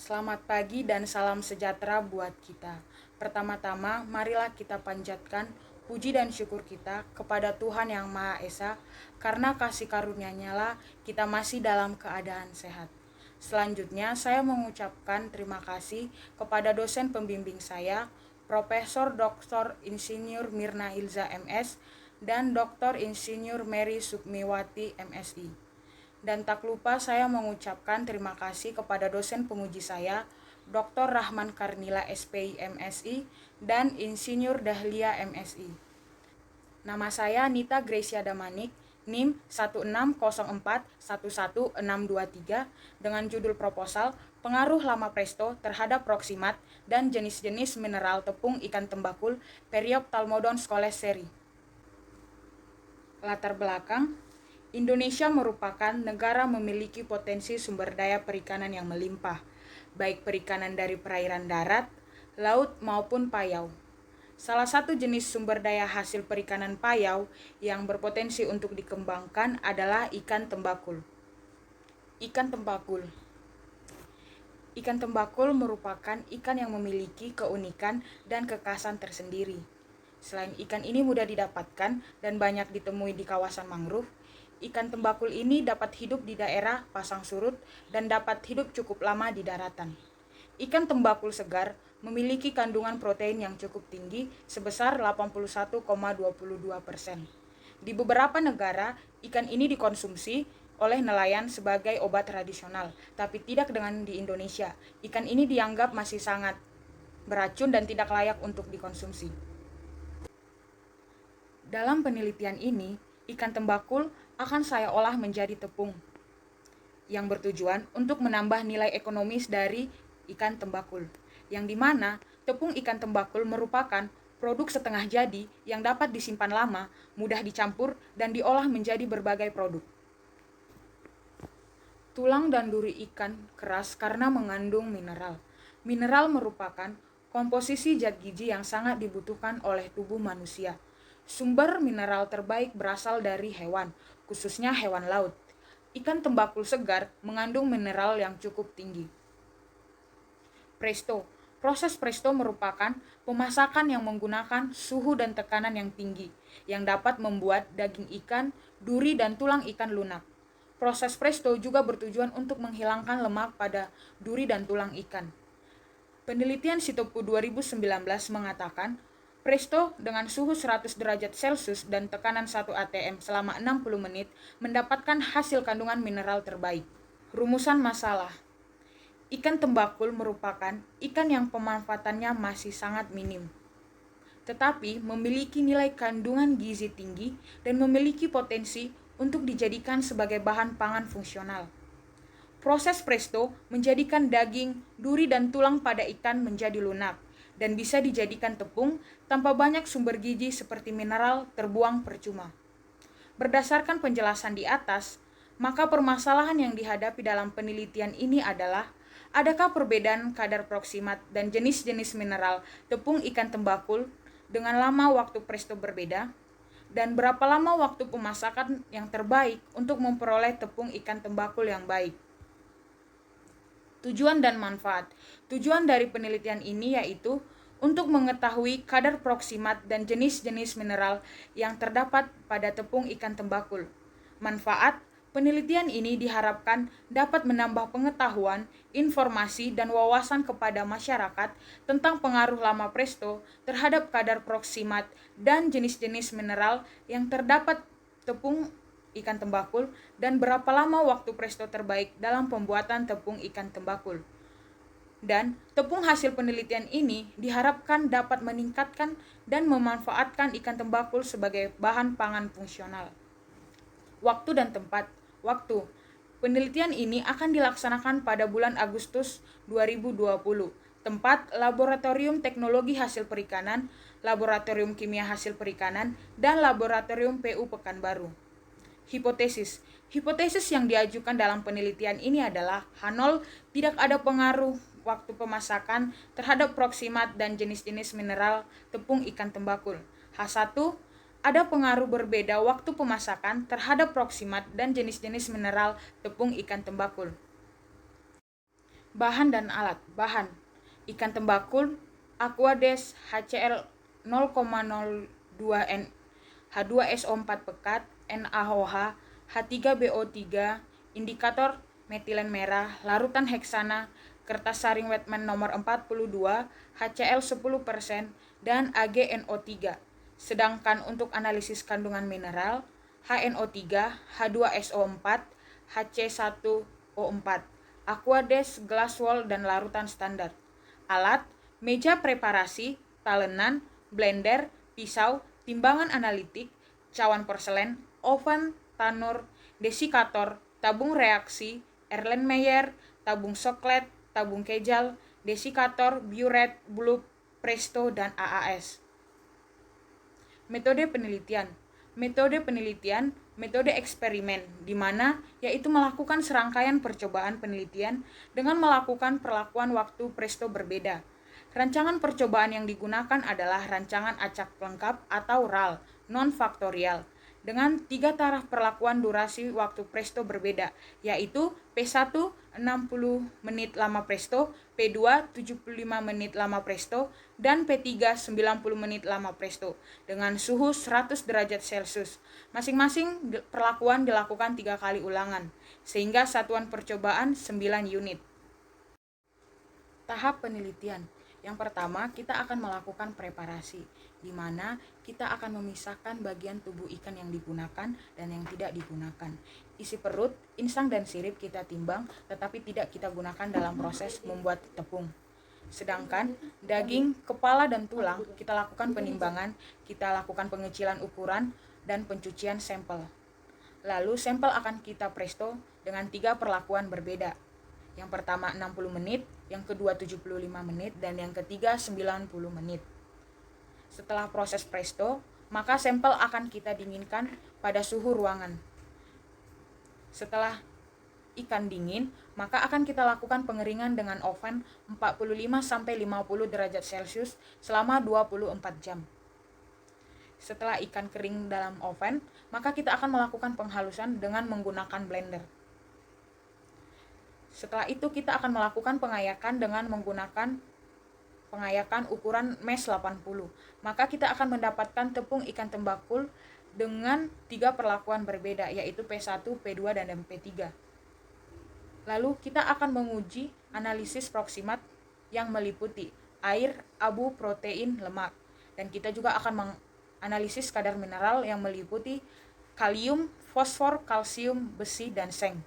Selamat pagi dan salam sejahtera buat kita. Pertama-tama, marilah kita panjatkan puji dan syukur kita kepada Tuhan Yang Maha Esa, karena kasih karunia-Nya lah kita masih dalam keadaan sehat. Selanjutnya, saya mengucapkan terima kasih kepada dosen pembimbing saya, Profesor Dr. Insinyur Mirna Ilza MS dan Dr. Insinyur Mary Sukmiwati MSI. Dan tak lupa saya mengucapkan terima kasih kepada dosen penguji saya, Dr. Rahman Karnila SPI MSI dan Insinyur Dahlia MSI. Nama saya Nita Gracia Damanik, NIM 1604116623 dengan judul proposal Pengaruh Lama Presto terhadap Proximat dan jenis-jenis mineral tepung ikan tembakul Periophthalmodon scolesceri. Latar belakang, Indonesia merupakan negara memiliki potensi sumber daya perikanan yang melimpah, baik perikanan dari perairan darat, laut maupun payau. Salah satu jenis sumber daya hasil perikanan payau yang berpotensi untuk dikembangkan adalah ikan tembakul. Ikan tembakul. Ikan tembakul merupakan ikan yang memiliki keunikan dan kekhasan tersendiri. Selain ikan ini mudah didapatkan dan banyak ditemui di kawasan mangrove, ikan tembakul ini dapat hidup di daerah pasang surut dan dapat hidup cukup lama di daratan. Ikan tembakul segar memiliki kandungan protein yang cukup tinggi sebesar 81,22%. Di beberapa negara, ikan ini dikonsumsi oleh nelayan sebagai obat tradisional, tapi tidak dengan di Indonesia. Ikan ini dianggap masih sangat beracun dan tidak layak untuk dikonsumsi. Dalam penelitian ini, ikan tembakul akan saya olah menjadi tepung yang bertujuan untuk menambah nilai ekonomis dari ikan tembakul, yang dimana tepung ikan tembakul merupakan produk setengah jadi yang dapat disimpan lama, mudah dicampur, dan diolah menjadi berbagai produk. Tulang dan duri ikan keras karena mengandung mineral. Mineral merupakan komposisi zat gizi yang sangat dibutuhkan oleh tubuh manusia. Sumber mineral terbaik berasal dari hewan, khususnya hewan laut. Ikan tembakul segar mengandung mineral yang cukup tinggi. Presto. Proses presto merupakan pemasakan yang menggunakan suhu dan tekanan yang tinggi, yang dapat membuat daging ikan, duri, dan tulang ikan lunak. Proses presto juga bertujuan untuk menghilangkan lemak pada duri dan tulang ikan. Penelitian Sitopu 2019 mengatakan, presto dengan suhu 100 derajat Celcius dan tekanan 1 atm selama 60 menit mendapatkan hasil kandungan mineral terbaik. Rumusan masalah. Ikan tembakul merupakan ikan yang pemanfaatannya masih sangat minim, tetapi memiliki nilai kandungan gizi tinggi dan memiliki potensi untuk dijadikan sebagai bahan pangan fungsional. Proses presto menjadikan daging, duri, dan tulang pada ikan menjadi lunak dan bisa dijadikan tepung tanpa banyak sumber gizi seperti mineral terbuang percuma. Berdasarkan penjelasan di atas, maka permasalahan yang dihadapi dalam penelitian ini adalah adakah perbedaan kadar proksimat dan jenis-jenis mineral tepung ikan tembakul dengan lama waktu presto berbeda, dan berapa lama waktu pemasakan yang terbaik untuk memperoleh tepung ikan tembakul yang baik. Tujuan dan manfaat. Tujuan dari penelitian ini yaitu untuk mengetahui kadar proksimat dan jenis-jenis mineral yang terdapat pada tepung ikan tembakul. Manfaat. Penelitian ini diharapkan dapat menambah pengetahuan, informasi, dan wawasan kepada masyarakat tentang pengaruh lama presto terhadap kadar proksimat dan jenis-jenis mineral yang terdapat tepung ikan tembakul dan berapa lama waktu presto terbaik dalam pembuatan tepung ikan tembakul. Dan tepung hasil penelitian ini diharapkan dapat meningkatkan dan memanfaatkan ikan tembakul sebagai bahan pangan fungsional. Waktu dan tempat. Waktu. Penelitian ini akan dilaksanakan pada bulan Agustus 2020. Tempat Laboratorium Teknologi Hasil Perikanan, Laboratorium Kimia Hasil Perikanan, dan Laboratorium PU Pekanbaru. Hipotesis. Hipotesis yang diajukan dalam penelitian ini adalah H0 tidak ada pengaruh waktu pemasakan terhadap proksimat dan jenis-jenis mineral tepung ikan tembakul. H1 ada pengaruh berbeda waktu pemasakan terhadap proksimat dan jenis-jenis mineral tepung ikan tembakul. Bahan dan alat. Bahan: ikan tembakul, Aquades HCl 0,02 N H2SO4 pekat, NaOH, H3BO3, indikator metilen merah, larutan heksana, kertas saring Wetman nomor 42, HCl 10%, dan AgNO3. Sedangkan untuk analisis kandungan mineral, HNO3, H2SO4, HC1O4, Aquades, glass wall, dan larutan standar. Alat: meja preparasi, talenan, blender, pisau, timbangan analitik, cawan porselen, oven, tanur, desikator, tabung reaksi, Erlenmeyer, tabung soklet, tabung kejal, desikator, burette, blue, presto, dan AAS. Metode penelitian. Metode eksperimen, di mana yaitu melakukan serangkaian percobaan penelitian dengan melakukan perlakuan waktu presto berbeda. Rancangan percobaan yang digunakan adalah rancangan acak lengkap atau RAL, non-faktorial, dengan 3 taraf perlakuan durasi waktu presto berbeda, yaitu P1 60 menit lama presto, P2 75 menit lama presto, dan P3 90 menit lama presto, dengan suhu 100 derajat Celcius. Masing-masing perlakuan dilakukan 3 kali ulangan, sehingga satuan percobaan 9 unit. Tahap penelitian. Yang pertama, kita akan melakukan preparasi, di mana kita akan memisahkan bagian tubuh ikan yang digunakan dan yang tidak digunakan. Isi perut, insang, dan sirip kita timbang, tetapi tidak kita gunakan dalam proses membuat tepung. Sedangkan daging, kepala, dan tulang kita lakukan penimbangan, kita lakukan pengecilan ukuran, dan pencucian sampel. Lalu sampel akan kita presto dengan 3 perlakuan berbeda. Yang pertama 60 menit, yang kedua 75 menit, dan yang ketiga 90 menit. Setelah proses presto, maka sampel akan kita dinginkan pada suhu ruangan. Setelah ikan dingin, maka akan kita lakukan pengeringan dengan oven 45-50 derajat Celcius selama 24 jam. Setelah ikan kering dalam oven, maka kita akan melakukan penghalusan dengan menggunakan blender. Setelah itu kita akan melakukan pengayakan dengan menggunakan pengayakan ukuran mesh 80. Maka kita akan mendapatkan tepung ikan tembakul dengan 3 perlakuan berbeda, yaitu P1, P2, dan P3. Lalu kita akan menguji analisis proksimat yang meliputi air, abu, protein, lemak. Dan kita juga akan menganalisis kadar mineral yang meliputi kalium, fosfor, kalsium, besi, dan seng.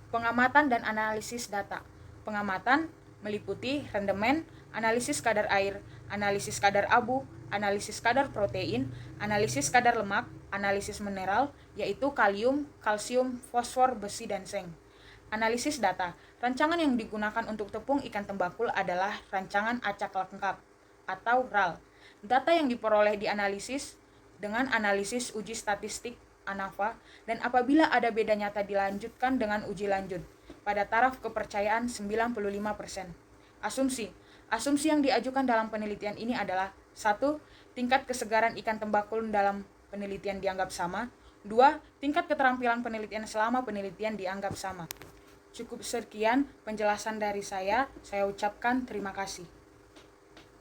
Pengamatan dan analisis data. Pengamatan meliputi rendemen, analisis kadar air, analisis kadar abu, analisis kadar protein, analisis kadar lemak, analisis mineral, yaitu kalium, kalsium, fosfor, besi, dan seng. Analisis data. Rancangan yang digunakan untuk tepung ikan tembakul adalah rancangan acak lengkap atau RAL. Data yang diperoleh dianalisis dengan analisis uji statistik ANAVA, dan apabila ada beda nyata dilanjutkan dengan uji lanjut pada taraf kepercayaan 95%. Asumsi yang diajukan dalam penelitian ini adalah 1. Tingkat kesegaran ikan tembakul dalam penelitian dianggap sama. 2. Tingkat keterampilan penelitian selama penelitian dianggap sama. Cukup sekian penjelasan dari saya ucapkan terima kasih.